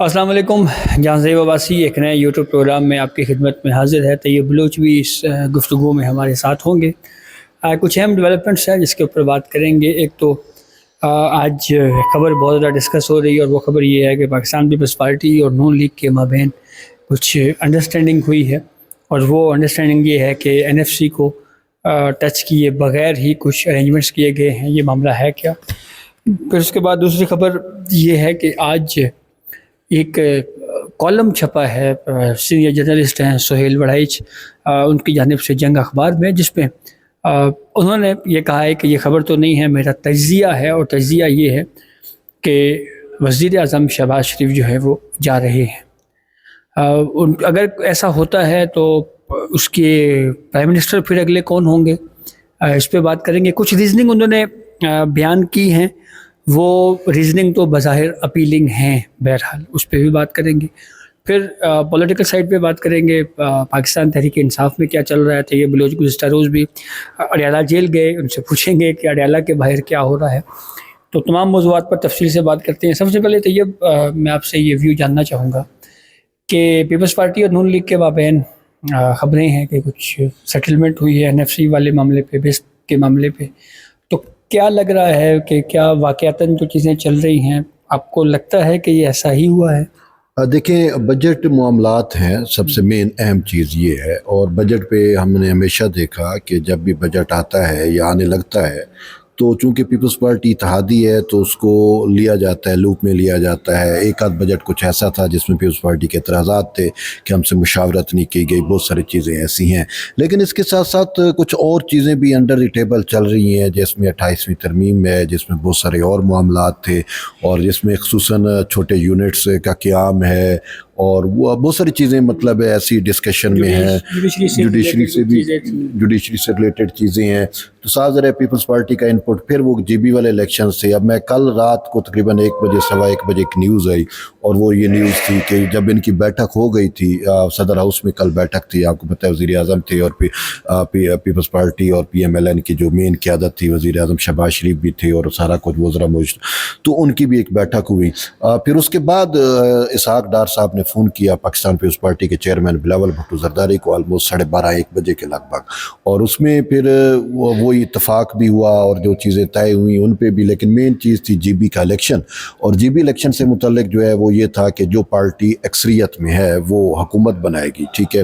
السلام علیکم جہاں زیب عباسی ایک نئے یوٹیوب پروگرام میں آپ کی خدمت میں حاضر ہے. طیب بلوچ بھی اس گفتگو میں ہمارے ساتھ ہوں گے. کچھ اہم ڈیولپمنٹس ہیں جس کے اوپر بات کریں گے. ایک تو آج خبر بہت زیادہ ڈسکس ہو رہی ہے اور وہ خبر یہ ہے کہ پاکستان پیپلز پارٹی اور نون لیگ کے مابین کچھ انڈرسٹینڈنگ ہوئی ہے, اور وہ انڈرسٹینڈنگ یہ ہے کہ این ایف سی کو ٹچ کیے بغیر ہی کچھ ارینجمنٹس کیے گئے ہیں. یہ معاملہ ہے کیا؟ پھر اس کے بعد دوسری خبر یہ ہے کہ آج ایک کالم چھپا ہے, سینئر جرنلسٹ ہیں سہیل وڑائچ, ان کی جانب سے جنگ اخبار میں, جس پہ انہوں نے یہ کہا ہے کہ یہ خبر تو نہیں ہے, میرا تجزیہ ہے, اور تجزیہ یہ ہے کہ وزیر اعظم شہباز شریف جو ہے وہ جا رہے ہیں. اگر ایسا ہوتا ہے تو اس کے پرائم منسٹر پھر اگلے کون ہوں گے, اس پہ بات کریں گے. کچھ ریزننگ انہوں نے بیان کی ہیں, وہ ریزننگ تو بظاہر اپیلنگ ہیں, بہرحال اس پہ بھی بات کریں گے. پھر پولیٹیکل سائڈ پہ بات کریں گے. پاکستان تحریک انصاف میں کیا چل رہا ہے. طیب بلوچ گزشتہ روز بھی اڈیالہ جیل گئے, ان سے پوچھیں گے کہ اڈیالہ کے باہر کیا ہو رہا ہے. تو تمام موضوعات پر تفصیل سے بات کرتے ہیں. سب سے پہلے طیب میں آپ سے یہ ویو جاننا چاہوں گا کہ پیپلز پارٹی اور نون لیگ کے مابین خبریں ہیں کہ کچھ سیٹلمنٹ ہوئی ہے این ایف سی والے معاملے پہ, بیس کے معاملے پہ. تو کیا لگ رہا ہے کہ کیا واقعتاً جو چیزیں چل رہی ہیں, آپ کو لگتا ہے کہ یہ ایسا ہی ہوا ہے؟ دیکھیں, بجٹ معاملات ہیں, سب سے مین اہم چیز یہ ہے. اور بجٹ پہ ہم نے ہمیشہ دیکھا کہ جب بھی بجٹ آتا ہے یا آنے لگتا ہے تو چونکہ پیپلز پارٹی اتحادی ہے تو اس کو لیا جاتا ہے, لوپ میں لیا جاتا ہے. ایک آدھ بجٹ کچھ ایسا تھا جس میں پیپلز پارٹی کے اعتراضات تھے کہ ہم سے مشاورت نہیں کی گئی, بہت ساری چیزیں ایسی ہیں. لیکن اس کے ساتھ ساتھ کچھ اور چیزیں بھی انڈر دی ٹیبل چل رہی ہیں, جس میں 28ویں ترمیم ہے, جس میں بہت سارے اور معاملات تھے, اور جس میں خصوصاً چھوٹے یونٹس کا قیام ہے, اور وہ بہت ساری چیزیں مطلب ایسی ڈسکشن میں ہیں. جوڈیشری سے ریلیٹڈ چیزیں ہیں. تو ساز ہے پیپلز پارٹی کا انپٹ. پھر وہ جی بی والے الیکشن سے, اب میں کل رات کو تقریباً 1 بجے 1:15 بجے ایک نیوز آئی, اور وہ یہ نیوز تھی کہ جب ان کی بیٹھک ہو گئی تھی صدر ہاؤس میں, کل بیٹھک تھی, آپ کو پتہ ہے وزیر اعظم تھے اور پیپلز پارٹی اور پی ایم ایل این کی جو مین قیادت تھی, وزیر اعظم شہباز شریف بھی تھے اور سارا کچھ وزراء موجود, تو ان کی بھی ایک بیٹھک ہوئی. پھر اس کے بعد اسحاق ڈار صاحب نے فون کیا پاکستان پیپلز پارٹی کے چیئرمین بلاول بھٹو زرداری کو آلموسٹ 12:30-1 بجے کے لگ بھگ, اور اس میں پھر وہی اتفاق بھی ہوا اور جو چیزیں طے ہوئی ان پہ بھی. لیکن مین چیز تھی جی بی کا الیکشن, اور جی بی الیکشن سے متعلق جو ہے وہ یہ تھا کہ جو پارٹی اکثریت میں ہے وہ حکومت بنائے گی. ٹھیک ہے,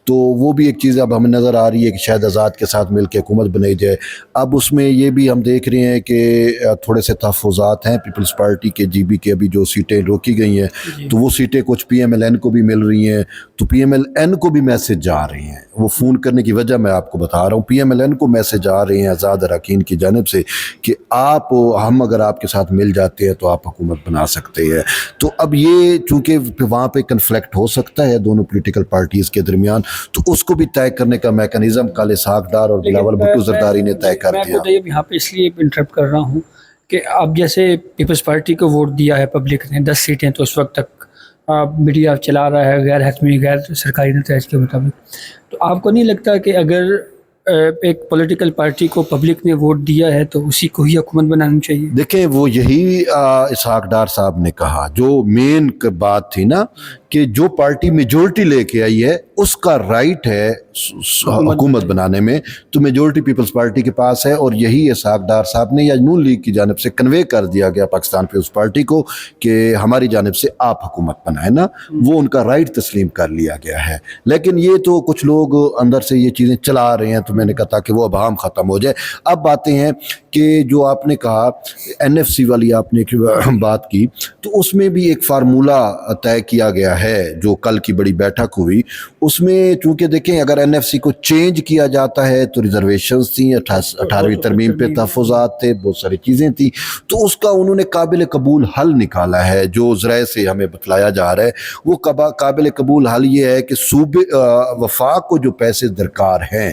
تو وہ بھی ایک چیز اب ہمیں نظر آ رہی ہے کہ شاید آزاد کے ساتھ مل کے حکومت بنائی جائے. اب اس میں یہ بھی ہم دیکھ رہے ہیں کہ تھوڑے سے تحفظات ہیں پیپلز پارٹی کے جی بی کے, ابھی جو سیٹیں روکی گئی ہیں تو وہ سیٹیں کچھ پی ایم ایل این کو بھی مل رہی ہیں. تو پی ایم ایل این کو بھی میسج جا رہے ہیں, وہ فون کرنے کی وجہ میں آپ کو بتا رہا ہوں, پی ایم ایل این کو میسج آ رہے ہیں آزاد اراکین کی جانب سے کہ ہم اگر آپ کے ساتھ مل جاتے ہیں تو آپ حکومت بنا سکتے ہیں. تو اب یہ چونکہ وہاں پہ کنفلکٹ ہو سکتا ہے دونوں پولیٹیکل پارٹیز کے درمیان, تو اس کو بھی طے کرنے کا میکانزم کل اسحاق ڈار اور بلاول بھٹو زرداری نے طے کر دیا. میں یہاں پہ اس لیے انٹرپٹ کر رہا ہوں کہ اب جیسے پیپلز پارٹی کو ووٹ دیا ہے پبلک نے 10 سیٹیں, تو اس وقت تک میڈیا چلا رہا ہے غیر حتمی غیر سرکاری نتائج کے مطابق. تو آپ کو نہیں لگتا کہ اگر ایک پولیٹیکل پارٹی کو پبلک نے ووٹ دیا ہے تو اسی کو ہی حکومت بنانی چاہیے؟ دیکھیں, وہ یہی اسحاق ڈار صاحب نے کہا, جو مین بات تھی نا کہ جو پارٹی میجورٹی لے کے آئی ہے اس کا رائٹ ہے حکومت بنانے میں, تو میجورٹی پیپلز پارٹی کے پاس ہے. اور یہی اسحاق ڈار صاحب نے یا نون لیگ کی جانب سے کنوے کر دیا گیا پاکستان پیپلز پارٹی کو کہ ہماری جانب سے آپ حکومت بنائیں نا, وہ ان کا رائٹ تسلیم کر لیا گیا ہے. لیکن یہ تو کچھ لوگ اندر سے یہ چیزیں چلا رہے ہیں, تو میں نے کہا تھا کہ وہ ابہام ختم ہو جائے. اب باتیں ہیں کہ جو آپ نے کہا این ایف سی والی آپ نے بات کی, تو اس میں بھی ایک فارمولہ طے کیا گیا ہے جو کل کی بڑی بیٹھک ہوئی. اس میں چونکہ دیکھیں اگر این ایف سی کو چینج کیا جاتا ہے تو ریزرویشنز تھیں, 18ویں ترمیم پہ تحفظات تھے, بہت ساری چیزیں تھیں, تو اس کا انہوں نے قابل قبول حل نکالا ہے. جو ذرائع سے ہمیں بتلایا جا رہا ہے وہ قابل قبول حل یہ ہے کہ صوبے وفاق کو جو پیسے درکار ہیں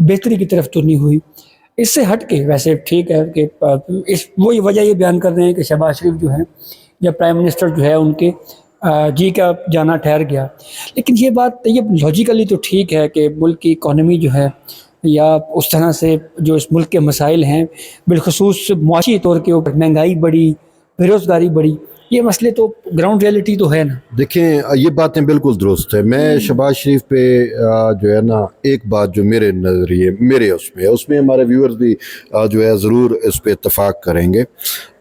بہتری کی طرف تو نہیں ہوئی. اس سے ہٹ کے ویسے ٹھیک ہے کہ وہی وجہ یہ بیان کر رہے ہیں کہ شہباز شریف جو ہیں یا پرائم منسٹر جو ہے ان کے جی کا جانا ٹھہر گیا. لیکن یہ بات یہ لاجیکلی تو ٹھیک ہے کہ ملک کی اکانومی جو ہے یا اس طرح سے جو اس ملک کے مسائل ہیں بالخصوص معاشی طور کے اوپر مہنگائی بڑھی, بے روزگاری بڑھی, یہ مسئلے تو گراؤنڈ ریئلٹی تو ہے نا. دیکھیں یہ باتیں بالکل درست ہے. میں شہباز شریف پہ جو ہے نا ایک بات جو میرے نظریے میرے اس میں ہمارے ویورز بھی جو ہے ضرور اس پہ اتفاق کریں گے.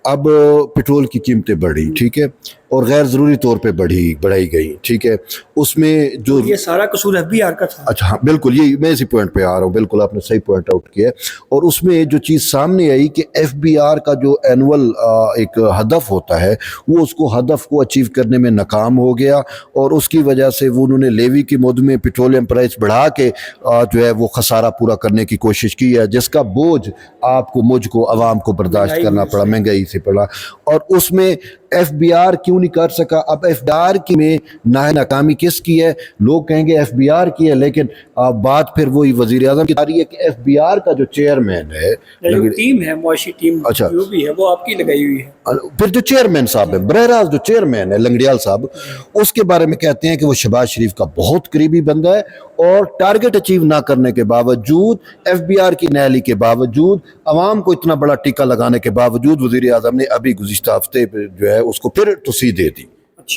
اب پٹرول کی قیمتیں بڑھی, ٹھیک ہے, اور غیر ضروری طور پہ بڑھائی گئی, ٹھیک ہے. اس میں جو یہ سارا قصور FBR کا تھا. اچھا ہاں بالکل, یہ میں اسی پوائنٹ پہ آ رہا ہوں, بالکل آپ نے صحیح پوائنٹ آؤٹ کیا. اور اس میں جو چیز سامنے آئی کہ FBR کا جو اینول ایک ہدف ہوتا ہے وہ اس کو ہدف کو اچیو کرنے میں ناکام ہو گیا, اور اس کی وجہ سے وہ انہوں نے لیوی کی مد میں پیٹرولیم پرائس بڑھا کے جو ہے وہ خسارہ پورا کرنے کی کوشش کی ہے, جس کا بوجھ آپ کو مجھ کو عوام کو برداشت کرنا پڑا, مہنگائی سے پڑا. اور اس میں FBR کیوں نہیں کر سکا؟ اب FBR کی میں ناکامی کس کی ہے؟ لوگ کہیں گے FBR کی ہے, لیکن بات پھر وہی وزیر اعظم کی آ رہی ہے کہ FBR کا جو چیئرمین ہے, جو ٹیم ہے معاشی ٹیم اچھا جو بھی ہے وہ آپ کی لگائی ہوئی ہے. پھر جو چیئرمین صاحب ہے, براہ راست جو چیئرمین ہے لنگڑیال صاحب, اس کے بارے میں کہتے ہیں کہ وہ شہباز شریف کا بہت قریبی بندہ ہے, اور ٹارگٹ اچیو نہ کرنے کے باوجود, FBR کی نیالی کے باوجود, عوام کو اتنا بڑا ٹیکہ لگانے کے باوجود وزیر اعظم نے ابھی گزشتہ ہفتے جو ہے اس کو پھر توسیع دے دی.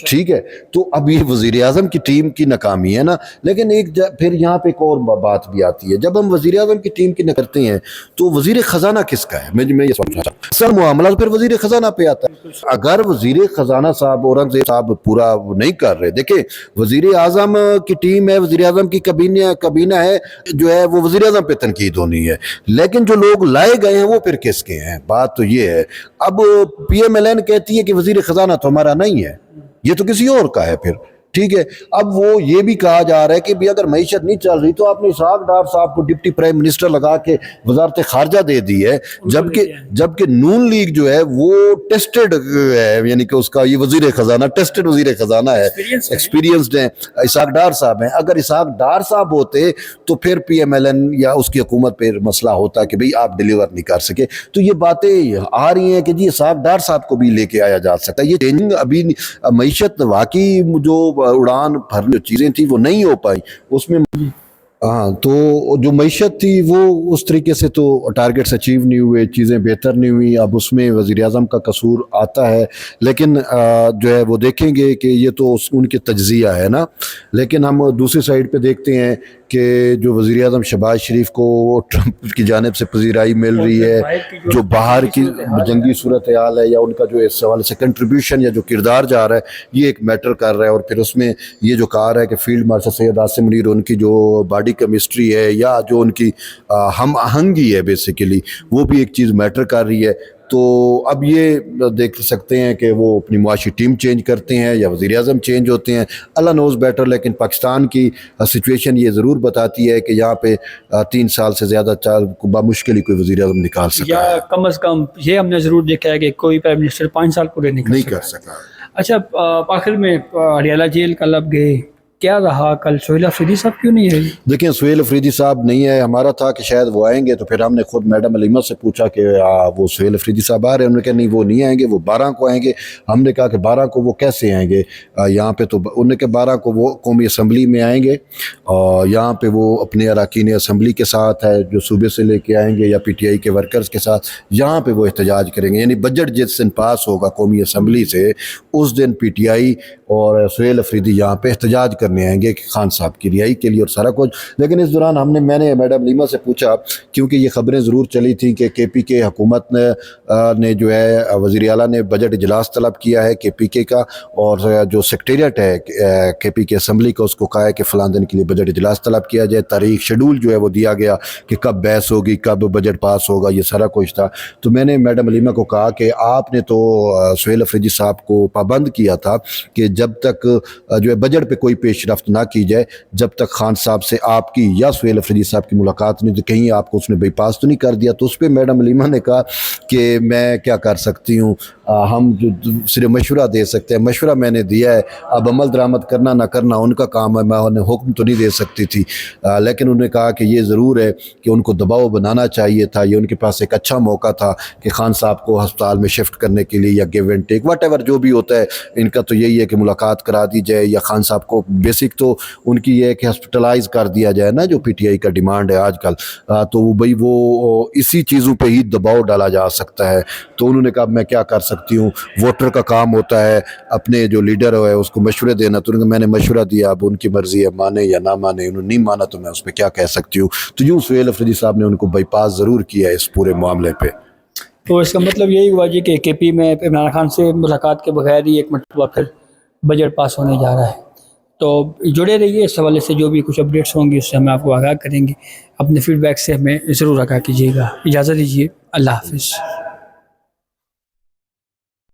ٹھیک ہے, تو اب یہ وزیر اعظم کی ٹیم کی ناکامی ہے نا. لیکن پھر یہاں پہ ایک اور بات بھی آتی ہے, جب ہم وزیر اعظم کی ٹیم کی کرتے ہیں تو وزیر خزانہ کس کا ہے؟ میں یہ سمجھنا چاہتا ہوں. اصل معاملہ پھر وزیر خزانہ پہ آتا ہے. اگر وزیر خزانہ صاحب اورنگزیب صاحب پورا نہیں کر رہے, دیکھیں وزیر اعظم کی ٹیم ہے, وزیر اعظم کی کابینہ ہے, جو ہے وہ وزیر اعظم پہ تنقید ہونی ہے, لیکن جو لوگ لائے گئے ہیں وہ پھر کس کے ہیں؟ بات تو یہ ہے. اب PMLN کہتی ہے کہ وزیر خزانہ تو ہمارا نہیں ہے, یہ تو کسی اور کا ہے پھر, ٹھیک ہے. اب وہ یہ بھی کہا جا رہا ہے کہ بھی اگر معیشت نہیں چل رہی تو آپ نے اسحاق ڈار صاحب کو ڈپٹی پرائم منسٹر لگا کے وزارت خارجہ دے دی ہے, جبکہ نون لیگ جو ہے وہ ٹیسٹڈ ہے, یعنی کہ اس کا یہ وزیر خزانہ ٹیسٹڈ وزیر خزانہ ہے, ایکسپیرینسڈ ہیں. اسحاق ڈار صاحب ہیں, اگر اسحاق ڈار صاحب ہوتے تو پھر PMLN یا اس کی حکومت پہ مسئلہ ہوتا کہ بھئی آپ ڈیلیور نہیں کر سکے. تو یہ باتیں آ رہی ہیں کہ جی اسحاق ڈار صاحب کو بھی لے کے آیا جا سکتا ہے. یہ چینجنگ ابھی معیشت واقعی جو اڑان بھرنے چیزیں تھیں وہ نہیں ہو پائی اس میں. ہاں, تو جو معیشت تھی وہ اس طریقے سے تو ٹارگٹس اچیو نہیں ہوئے, چیزیں بہتر نہیں ہوئی. اب اس میں وزیر اعظم کا قصور آتا ہے, لیکن جو ہے وہ دیکھیں گے کہ یہ تو ان کے تجزیہ ہے نا. لیکن ہم دوسری سائڈ پہ دیکھتے ہیں کہ جو وزیر اعظم شہباز شریف کو ٹرمپ کی جانب سے پذیرائی مل رہی ہے, جو باہر کی جنگی صورتحال ہے یا ان کا جو اس حوالے سے کنٹریبیوشن یا جو کردار جا رہا ہے یہ ایک میٹر کر رہا ہے. اور پھر اس میں یہ جو کہا رہا ہے کہ فیلڈ مارشل سید عاصم منیر ان کی جو باڈی کیمسٹری ہے یا جو ان کی ہم آہنگی ہے بیسیکلی, وہ بھی ایک چیز میٹر کر رہی ہے. تو اب یہ دیکھ سکتے ہیں کہ وہ اپنی معاشی ٹیم چینج کرتے ہیں یا وزیر اعظم چینج ہوتے ہیں, اللہ نوز بیٹر. لیکن پاکستان کی سچویشن یہ ضرور بتاتی ہے کہ یہاں پہ 3 سال سے زیادہ بمشکل ہی کوئی وزیر اعظم نکال سکا, یا کم از کم یہ ہم نے ضرور دیکھا ہے کہ کوئی پرائم منسٹر 5 سال پورے نہیں کر سکا. اچھا, آخر میں ہریالہ جیل کل اب گئے, کیا رہا کل؟ سہیل افریدی صاحب کیوں نہیں ہے؟ دیکھیں سہیل افریدی صاحب نہیں ہے, ہمارا تھا کہ شاید وہ آئیں گے, تو پھر ہم نے خود میڈم علیمہ سے پوچھا کہ وہ سہیل افریدی صاحب آ رہے ہیں؟ انہوں نے کہا نہیں وہ نہیں آئیں گے, وہ 12 کو آئیں گے. ہم نے کہا کہ 12 کو وہ کیسے آئیں گے یہاں پہ؟ تو انہوں نے کہا 12 کو وہ قومی اسمبلی میں آئیں گے, اور یہاں پہ وہ اپنے اراکین اسمبلی کے ساتھ ہے جو صوبے سے لے کے آئیں گے یا PTI کے ورکرز کے ساتھ, یہاں پہ وہ احتجاج کریں گے. یعنی بجٹ جس دن پاس ہوگا قومی اسمبلی سے اس دن PTI اور سہیل افریدی یہاں پہ احتجاج کرنے آئیں گے خان صاحب کی رہائی کے لیے اور سارا کچھ. لیکن اس دوران میں نے میڈم لیما سے پوچھا, کیونکہ یہ خبریں ضرور چلی تھیں کہ KPK حکومت نے جو ہے وزیر اعلیٰ نے بجٹ اجلاس طلب کیا ہے KPK کا, اور جو سیکریٹریٹ ہے KPK اسمبلی کا اس کو کہا ہے کہ فلاں دن کے لیے بجٹ اجلاس طلب کیا جائے. تاریخ شیڈول جو ہے وہ دیا گیا کہ کب بحث ہوگی, کب بجٹ پاس ہوگا, یہ سارا کچھ تھا. تو میں نے میڈم لیما کو کہا کہ آپ نے تو سہیل افریدی صاحب کو پابند کیا تھا کہ جب تک جو ہے بجٹ پہ کوئی پیش رفت نہ کی جائے, جب تک خان صاحب سے آپ کی یا سہیل افریدی صاحب کی ملاقات نہیں, تو کہیں آپ کو اس نے بائی پاس تو نہیں کر دیا. تو اس پہ میڈم علیمہ نے کہا کہ میں کیا کر سکتی ہوں, ہم صرف مشورہ دے سکتے ہیں. مشورہ میں نے دیا ہے, اب عمل درآمد کرنا نہ کرنا ان کا کام ہے, میں انہیں حکم تو نہیں دے سکتی تھی, لیکن انہوں نے کہا کہ یہ ضرور ہے کہ ان کو دباؤ بنانا چاہیے تھا. یہ ان کے پاس ایک اچھا موقع تھا کہ خان صاحب کو ہسپتال میں شفٹ کرنے کے لیے یا give and take what ever جو بھی ہوتا ہے, ان کا تو یہی ہے کہ ملاقات کرا دی جائے یا خان صاحب کو بیسک تو ان کی یہ ہے کہ ہاسپٹلائز کر دیا جائے نا, جو پی ٹی آئی کا ڈیمانڈ ہے آج کل. تو بھائی وہ اسی چیزوں پہ ہی دباؤ ڈالا جا سکتا ہے. تو انہوں نے کہا میں کیا کر سکتی ہوں, ووٹر کا کام ہوتا ہے اپنے جو لیڈر ہے اس کو مشورے دینا. تو میں نے مشورہ دیا, اب ان کی مرضی ہے مانے یا نہ مانے. انہوں نے نہیں مانا تو میں اس پہ کیا کہہ سکتی ہوں. تو یوں سہیل افریدی صاحب نے ان کو بائی پاس ضرور کیا ہے اس پورے معاملے پہ. تو اس کا مطلب یہی ہوا جی کہ کے پی میں عمران خان سے ملاقات کے بغیر ہی ایک مرتبہ پھر بجٹ پاس ہونے جا رہا ہے. تو جڑے رہیے, اس حوالے سے جو بھی کچھ اپڈیٹس ہوں گی اس سے ہم آپ کو آگاہ کریں گے. اپنے فیڈ بیک سے ہمیں ضرور آگاہ کیجیے گا. اجازت دیجیے, اللہ حافظ.